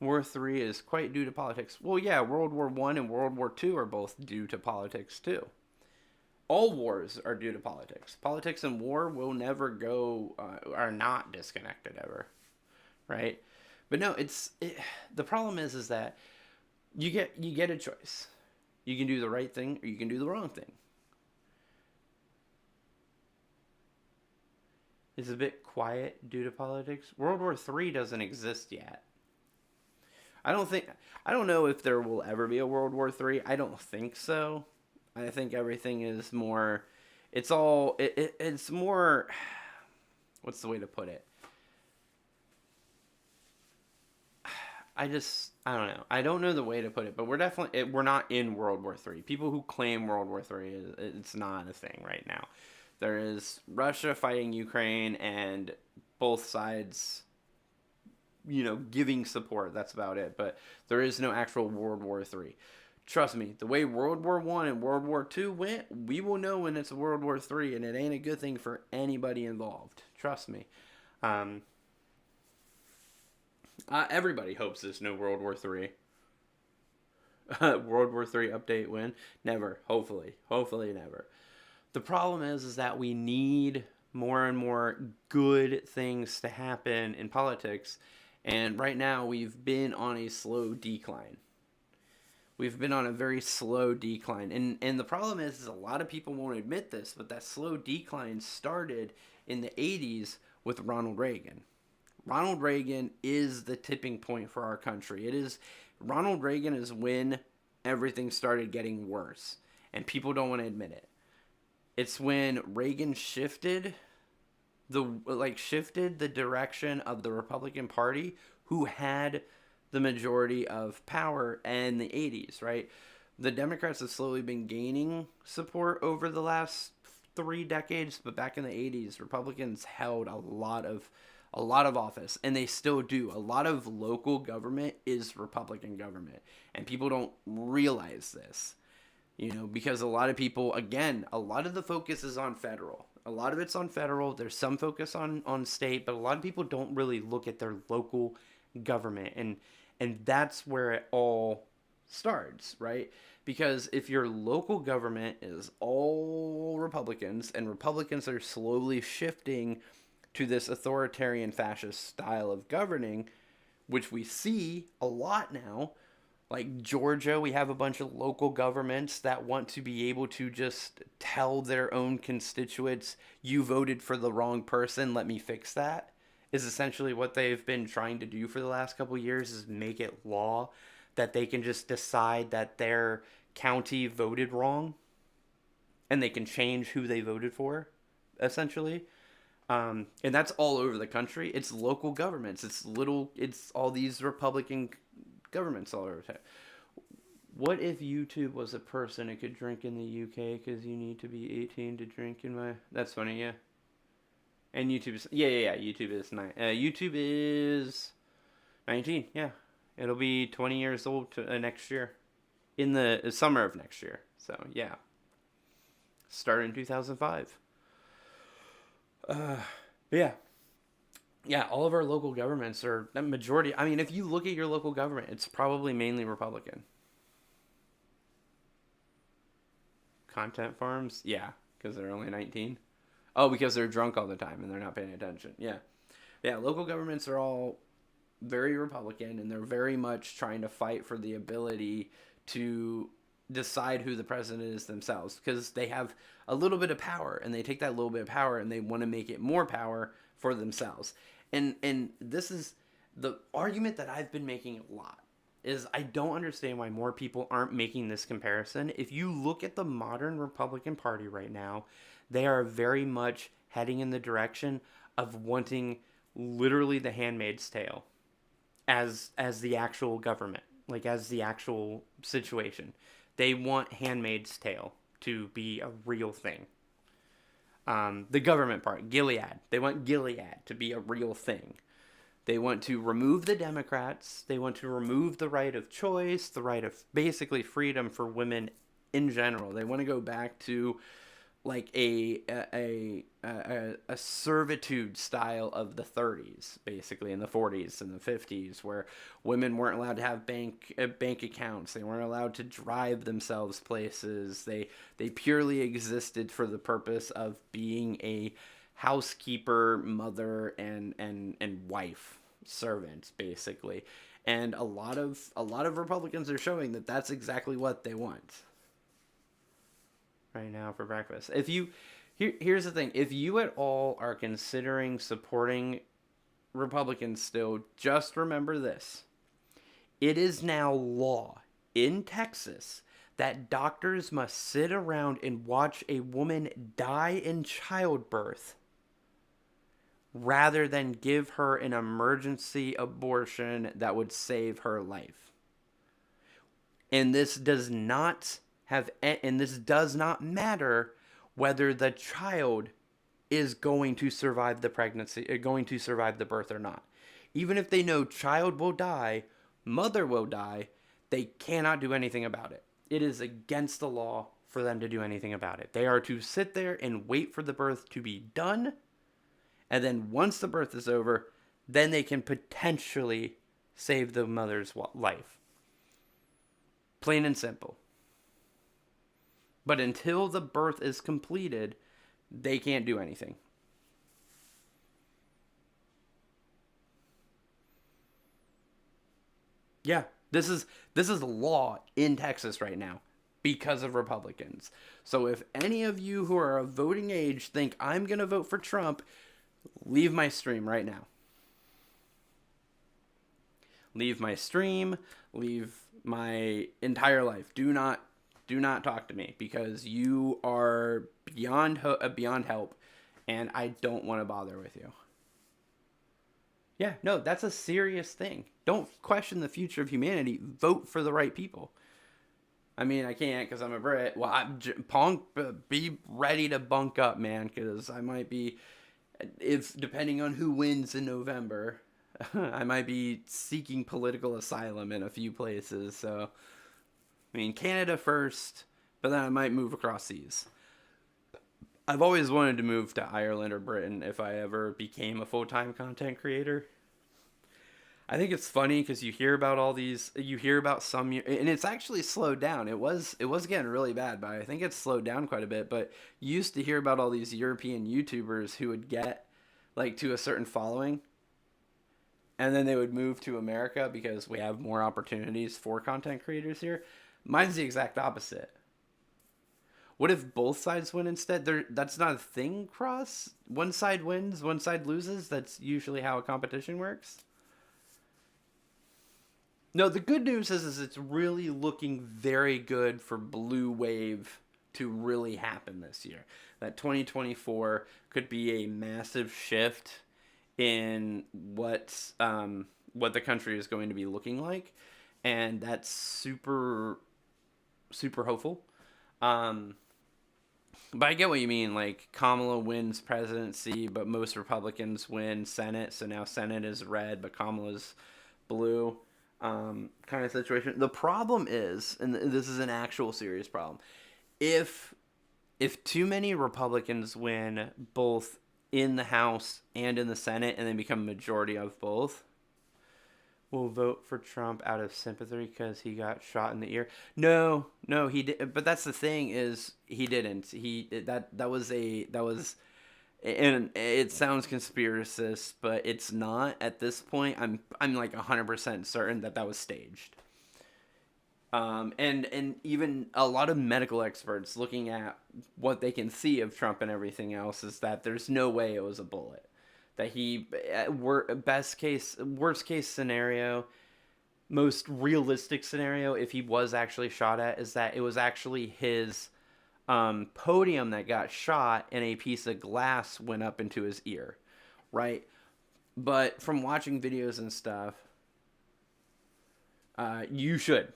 War III is quite due to politics. Well, yeah, World War I and World War II are both due to politics too. All wars are due to politics. Politics and war will never are not disconnected ever, right? But no, the problem is that you get a choice. You can do the right thing or you can do the wrong thing. It's a bit quiet due to politics. World War III doesn't exist yet. I don't know if there will ever be a World War III. I don't think so. I think everything is more, it's more, what's the way to put it? I don't know. I don't know the way to put it, but we're not in World War III. People who claim World War III, it's not a thing right now. There is Russia fighting Ukraine and both sides giving support. That's about it. But there is no actual World War III. Trust me, the way World War I and World War II went, we will know when it's World War III, and it ain't a good thing for anybody involved. Trust me. Everybody hopes there's no World War III. World War III update when? Never. Hopefully never. The problem is that we need more and more good things to happen in politics, and right now we've been on a slow decline. We've been on a very slow decline. And the problem is a lot of people won't admit this, but that slow decline started in the 80s with Ronald Reagan. Ronald Reagan is the tipping point for our country. Ronald Reagan is when everything started getting worse, and people don't want to admit it. It's when Reagan shifted the direction of the Republican Party, who had the majority of power in the 80s, right? The Democrats have slowly been gaining support over the last 3 decades, but back in the 80s, Republicans held a lot of office, and they still do. A lot of local government is Republican government, and people don't realize this, because a lot of people, again, a lot of the focus is on federal. A lot of it's on federal. There's some focus on state, but a lot of people don't really look at their local government, and that's where it all starts, right? Because if your local government is all Republicans, and Republicans are slowly shifting to this authoritarian fascist style of governing, which we see a lot now, like Georgia, we have a bunch of local governments that want to be able to just tell their own constituents, you voted for the wrong person, let me fix that. Is essentially what they've been trying to do for the last couple of years, is make it law that they can just decide that their county voted wrong, and they can change who they voted for, essentially. And that's all over the country. It's local governments. It's all these Republican governments all over the time. What if YouTube was a person that could drink in the UK because you need to be 18 to drink in my... That's funny, yeah. And YouTube is... Yeah. YouTube is 19, yeah. It'll be 20 years old next year. In the summer of next year. So, yeah. Started in 2005. Yeah. Yeah, all of our local governments are... The majority... I mean, if you look at your local government, it's probably mainly Republican. Content farms? Yeah, because they're only 19. Oh, because they're drunk all the time and they're not paying attention. Yeah. Yeah, local governments are all very Republican, and they're very much trying to fight for the ability to decide who the president is themselves, because they have a little bit of power, and they take that little bit of power and they want to make it more power for themselves. And this is the argument that I've been making a lot, is I don't understand why more people aren't making this comparison. If you look at the modern Republican Party right now, they are very much heading in the direction of wanting literally the Handmaid's Tale as the actual government, like as the actual situation. They want Handmaid's Tale to be a real thing. The government part, Gilead. They want Gilead to be a real thing. They want to remove the Democrats. They want to remove the right of choice, the right of basically freedom for women in general. They want to go back to like a servitude style of the 30s, basically, in the 40s and the 50s, where women weren't allowed to have bank accounts. They weren't allowed to drive themselves places. They purely existed for the purpose of being a housekeeper, mother, and wife, servant, basically. And a lot of Republicans are showing that that's exactly what they want right now for breakfast. Here's the thing. If you at all are considering supporting Republicans still, just remember this. It is now law in Texas that doctors must sit around and watch a woman die in childbirth rather than give her an emergency abortion that would save her life. And this does not matter whether the child is going to survive the pregnancy, going to survive the birth or not. even if they know child will die, mother will die, they cannot do anything about it. It is against the law for them to do anything about it. They are to sit there and wait for the birth to be done. And then once the birth is over, then they can potentially save the mother's life. Plain and simple. But until the birth is completed, they can't do anything. Yeah, this is law in Texas right now because of Republicans. So if any of you who are of voting age think I'm going to vote for Trump, leave my stream right now. Leave my stream, leave my entire life. Do not talk to me because you are beyond help and I don't want to bother with you. Yeah, no, that's a serious thing. Don't question the future of humanity. Vote for the right people. I mean, I can't because I'm a Brit. Well, be ready to bunk up, man, because I might be, if depending on who wins in November, I might be seeking political asylum in a few places. So, I mean, Canada first, but then I might move across seas. I've always wanted to move to Ireland or Britain if I ever became a full-time content creator. I think it's funny because you hear about some, and it's actually slowed down. It was getting really bad, but I think it's slowed down quite a bit. But you used to hear about all these European YouTubers who would get like to a certain following, and then they would move to America because we have more opportunities for content creators here. Mine's the exact opposite. What if both sides win instead? That's not a thing, Cross. One side wins, one side loses. That's usually how a competition works. No, the good news is it's really looking very good for Blue Wave to really happen this year. That 2024 could be a massive shift in what the country is going to be looking like, and that's super, super hopeful. But I get what you mean. Like, Kamala wins presidency, but most Republicans win Senate. So now Senate is red, but Kamala's blue. Kind of situation. The problem is, and this is an actual serious problem, if too many Republicans win both in the House and in the Senate and then become a majority of both, will vote for Trump out of sympathy because he got shot in the ear. No, he did. But that's the thing is he didn't. That was, and it sounds conspiracist, but it's not at this point. I'm like 100% certain that was staged. And even a lot of medical experts looking at what they can see of Trump and everything else is that there's no way it was a bullet. That he, worst case scenario, most realistic scenario, if he was actually shot at, is that it was actually his podium that got shot and a piece of glass went up into his ear, right? But from watching videos and stuff, you should,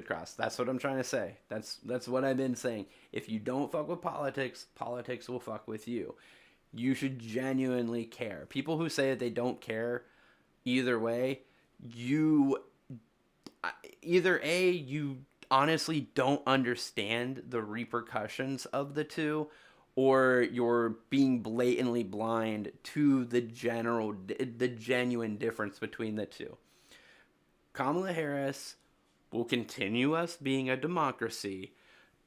Cross. That's what I'm trying to say. That's what I've been saying. If you don't fuck with politics, politics will fuck with you. You should genuinely care. People who say that they don't care either way, you honestly don't understand the repercussions of the two, or you're being blatantly blind to the genuine difference between the two. Kamala Harris will continue us being a democracy.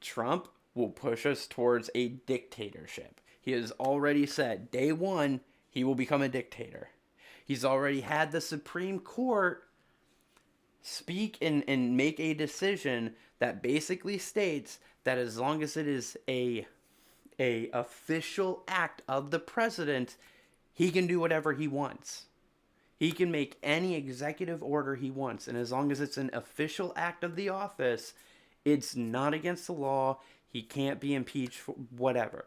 Trump will push us towards a dictatorship. He has already said, day one, he will become a dictator. He's already had the Supreme Court speak and make a decision that basically states that as long as it is a official act of the president, he can do whatever he wants. He can make any executive order he wants, and as long as it's an official act of the office, it's not against the law. He can't be impeached for whatever.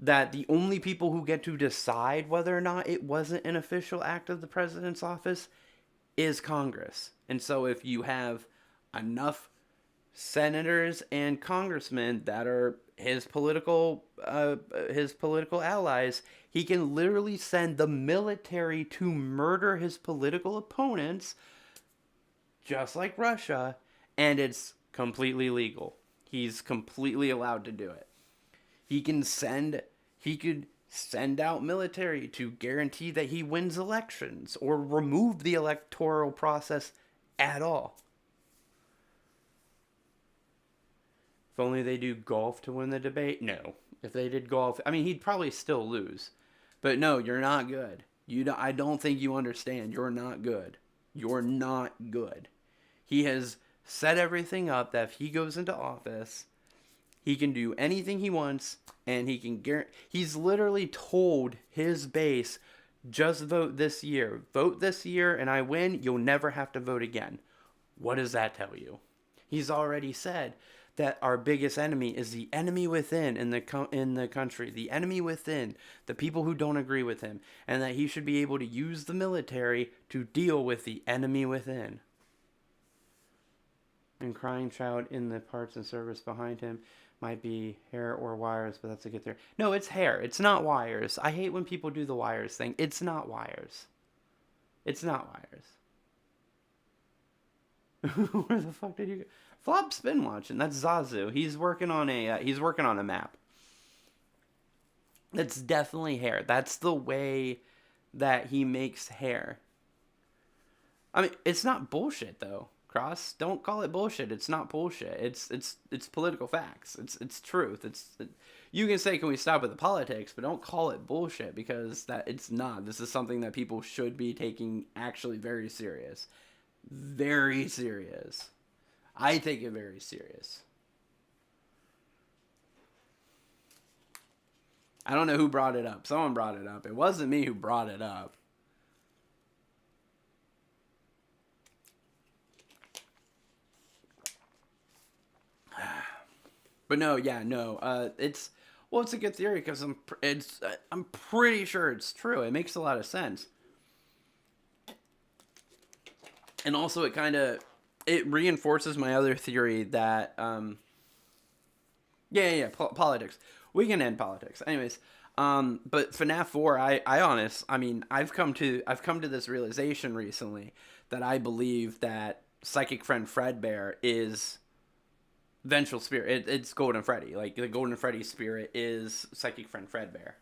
That the only people who get to decide whether or not it wasn't an official act of the president's office is Congress. And so if you have enough senators and congressmen that are his political allies. He can literally send the military to murder his political opponents, just like Russia, and it's completely legal. He's completely allowed to do it. He can send he could send out military to guarantee that he wins elections or remove the electoral process at all. If only they do golf to win the debate? No. If they did golf, I mean, he'd probably still lose. But no, you're not good. I don't think you understand. You're not good. You're not good. He has set everything up that if he goes into office, he can do anything he wants, and he's literally told his base, just vote this year. Vote this year, and I win. You'll never have to vote again. What does that tell you? He's already said that our biggest enemy is the enemy within in the country, the enemy within, the people who don't agree with him, and that he should be able to use the military to deal with the enemy within. And crying child in the parts and service behind him might be hair or wires, but that's a good theory. No, it's hair. It's not wires. I hate when people do the wires thing. It's not wires. It's not wires. Where the fuck did you go? Flop's been watching. That's Zazu. He's working on a map. That's definitely hair. That's the way that he makes hair. I mean, it's not bullshit though. Cross, don't call it bullshit. It's not bullshit. It's political facts. It's truth. You can say, can we stop with the politics, but don't call it bullshit, because it's not. This is something that people should be taking actually very serious. Very serious. I take it very serious. I don't know who brought it up. Someone brought it up. It wasn't me who brought it up. But no, yeah, no. It's a good theory because I'm pretty sure it's true. It makes a lot of sense. And also it reinforces my other theory that politics. We can end politics. Anyways, but FNAF 4, I've come to this realization recently that I believe that Psychic Friend Fredbear is Vengeful Spirit. It's Golden Freddy. Like, the Golden Freddy spirit is Psychic Friend Fredbear.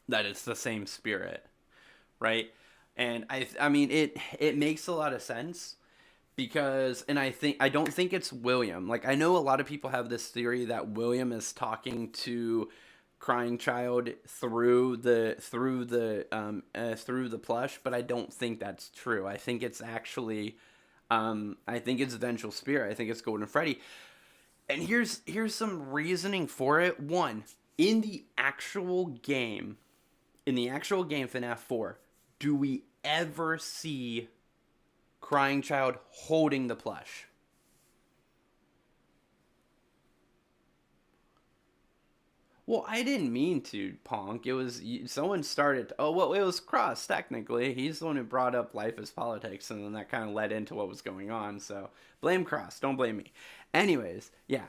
That it's the same spirit, right? And I mean it makes a lot of sense, because I don't think it's William. Like, I know a lot of people have this theory that William is talking to Crying Child through the plush, but I don't think that's true. I think it's actually I think it's Vengeful Spirit. I think it's Golden Freddy. And here's some reasoning for it. One, in the actual game FNAF 4, do we ever see Crying Child holding the plush? Well, I didn't mean to, Ponk. It was someone started. It was Cross, technically. He's the one who brought up life as politics, and then that kind of led into what was going on. So blame Cross, don't blame me. Anyways, yeah,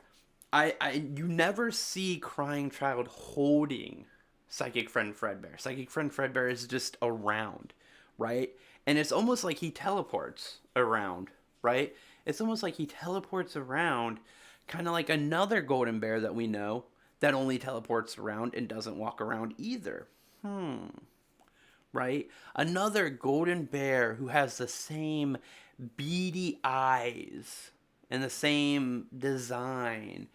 you never see Crying Child holding Psychic Friend Fredbear. Psychic Friend Fredbear is just around, right? And it's almost like he teleports around, right? It's almost like he teleports around, kind of like another golden bear that we know that only teleports around and doesn't walk around either. Right? Another golden bear who has the same beady eyes and the same design.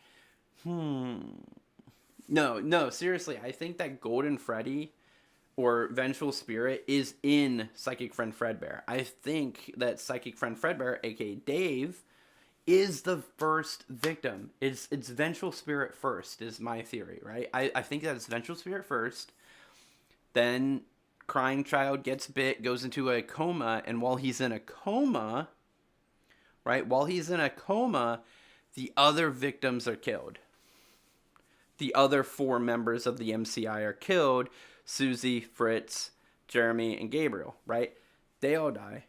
No, seriously, I think that Golden Freddy or Vengeful Spirit is in Psychic Friend Fredbear. I think that Psychic Friend Fredbear, aka Dave, is the first victim. It's Vengeful Spirit first, is my theory, right? I think that it's Vengeful Spirit first. Then Crying Child gets bit, goes into a coma, and while he's in a coma, right? The other victims are killed. The other 4 members of the MCI are killed. Susie, Fritz, Jeremy, and Gabriel, right? They all die.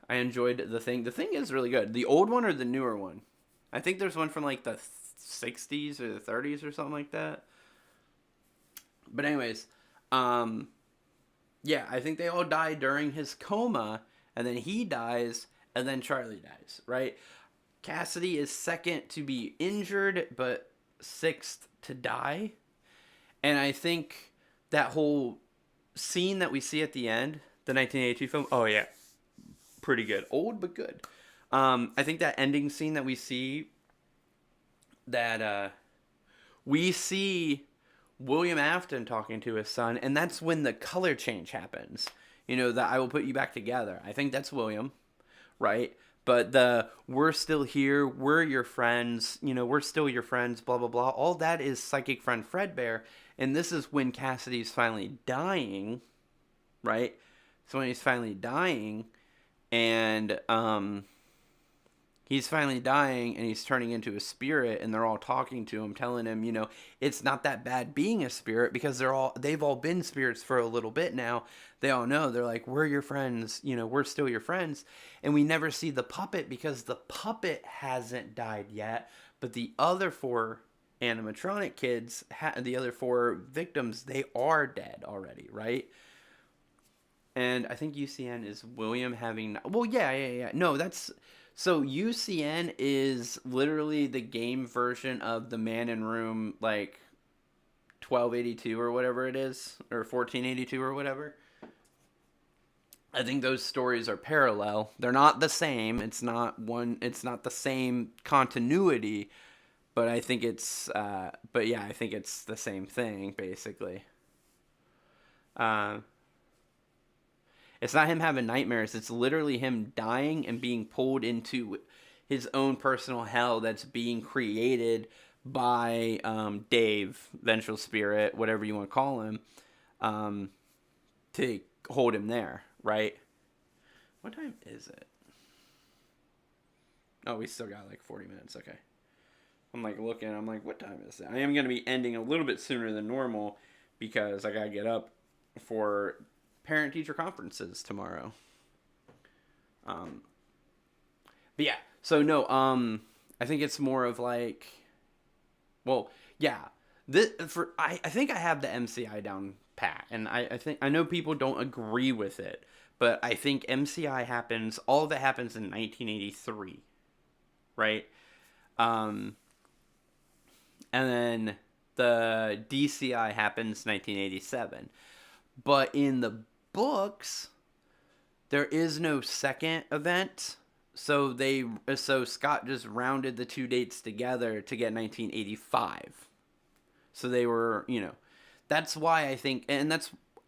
I enjoyed The Thing. The Thing is really good. The old one or the newer one? I think there's one from like the 60s or the 30s or something like that. But anyways, yeah, I think they all die during his coma, and then he dies, and then Charlie dies, right? Cassidy is second to be injured, but sixth to die. And I think that whole scene that we see at the end, the 1982 film, oh yeah, pretty good. Old, but good. I think that ending scene that we see, that we see William Afton talking to his son, and that's when the color change happens. You know, that I will put you back together. I think that's William, right? But the we're still here, we're your friends, you know, we're still your friends, blah, blah, blah. All that is psychic friend Fredbear. And this is when Cassidy's finally dying, right? So when he's finally dying, and he's finally dying and he's turning into a spirit, and they're all talking to him, telling him, you know, it's not that bad being a spirit, because they've all been spirits for a little bit now. They all know, they're like, we're your friends, you know, we're still your friends. And we never see the puppet because the puppet hasn't died yet, but the other four animatronic kids, the other four victims, they are dead already, right? And I think UCN is William having, well, yeah. No, that's, so UCN is literally the game version of the Man in Room, like 1282 or whatever it is, or 1482 or whatever. I think those stories are parallel. They're not the same. It's not the same continuity, but I think it's, but yeah, I think it's the same thing, basically. It's not him having nightmares. It's literally him dying and being pulled into his own personal hell that's being created by Dave, Vengeful Spirit, whatever you want to call him, to hold him there, right? What time is it? Oh, we still got like 40 minutes. Okay. I'm like looking. I'm like, what time is it? I am going to be ending a little bit sooner than normal because I got to get up for parent-teacher conferences tomorrow. But yeah. So no, I think it's more of like, well, yeah. I think I have the MCI down pat, and I think I know people don't agree with it, but I think MCI happens. All of it happens in 1983, right? And then the DCI happens 1987, but in the books, there is no second event. So Scott just rounded the two dates together to get 1985. So they were, you know, that's why I think, and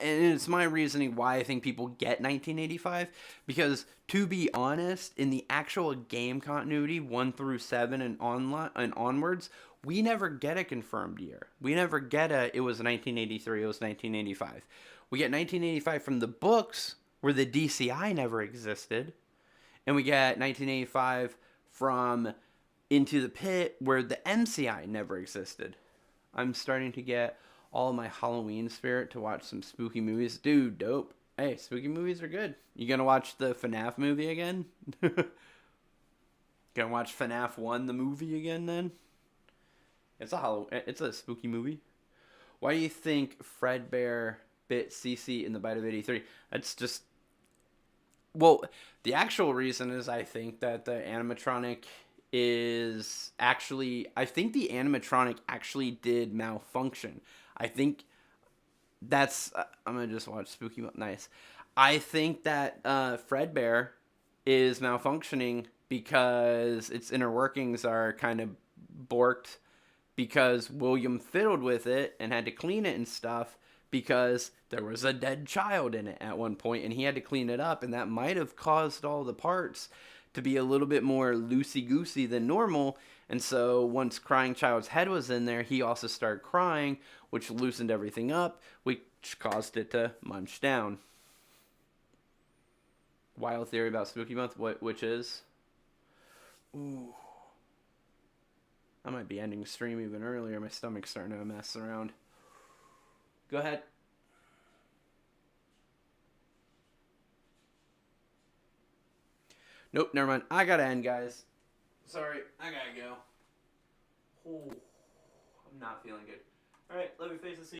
it's my reasoning why I think people get 1985, because to be honest, in the actual game continuity 1 through 7 and onwards, we never get a confirmed year. We never get it was 1983, it was 1985. We get 1985 from the books, where the DCI never existed. And we get 1985 from Into the Pit, where the MCI never existed. I'm starting to get all of my Halloween spirit to watch some spooky movies. Dude, dope. Hey, spooky movies are good. You gonna watch the FNAF movie again? Gonna watch FNAF 1, the movie again, then? It's a spooky movie. Why do you think Fredbear bit Cece in the bite of 83? That's just... Well, the actual reason is I think that the animatronic is actually... I think the animatronic actually did malfunction. I think that's... I'm going to just watch Spooky... Nice. I think that Fredbear is malfunctioning because its inner workings are kind of borked, because William fiddled with it and had to clean it and stuff, because there was a dead child in it at one point and he had to clean it up, and that might have caused all the parts to be a little bit more loosey-goosey than normal. And so once Crying Child's head was in there, he also started crying, which loosened everything up, which caused it to munch down. Wild theory about Spooky Month, which is... Ooh. I might be ending stream even earlier. My stomach's starting to mess around. Go ahead. Nope, never mind. I gotta end, guys. Sorry, I gotta go. Oh, I'm not feeling good. Alright, let me face the